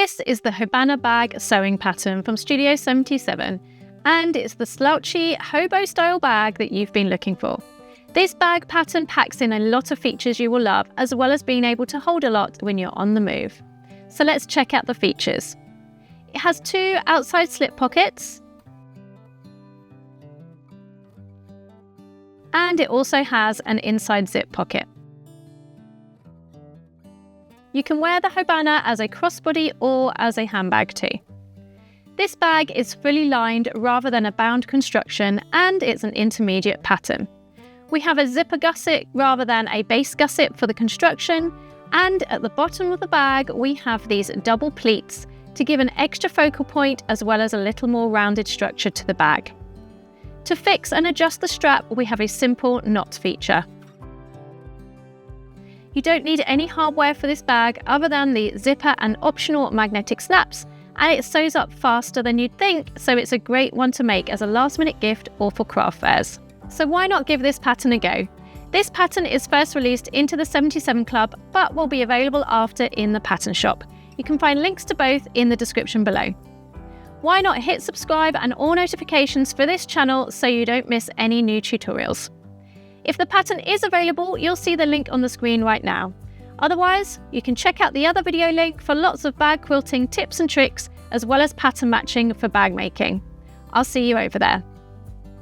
This is the Hobana Bag sewing pattern from Studio 77, and it's the slouchy hobo style bag that you've been looking for. This bag pattern packs in a lot of features you will love, as well as being able to hold a lot when you're on the move. So let's check out the features. It has 2 outside slip pockets, and it also has an inside zip pocket. You can wear the Hobana as a crossbody or as a handbag too. This bag is fully lined rather than a bound construction, and it's an intermediate pattern. We have a zipper gusset rather than a base gusset for the construction, and at the bottom of the bag we have these double pleats to give an extra focal point as well as a little more rounded structure to the bag. To fix and adjust the strap, we have a simple knot feature. You don't need any hardware for this bag other than the zipper and optional magnetic snaps, and it sews up faster than you'd think, so it's a great one to make as a last-minute gift or for craft fairs. So why not give this pattern a go? This pattern is first released into the 77 Club, but will be available after in the pattern shop. You can find links to both in the description below. Why not hit subscribe and all notifications for this channel so you don't miss any new tutorials. If the pattern is available, you'll see the link on the screen right now. Otherwise, you can check out the other video link for lots of bag quilting tips and tricks, as well as pattern matching for bag making. I'll see you over there.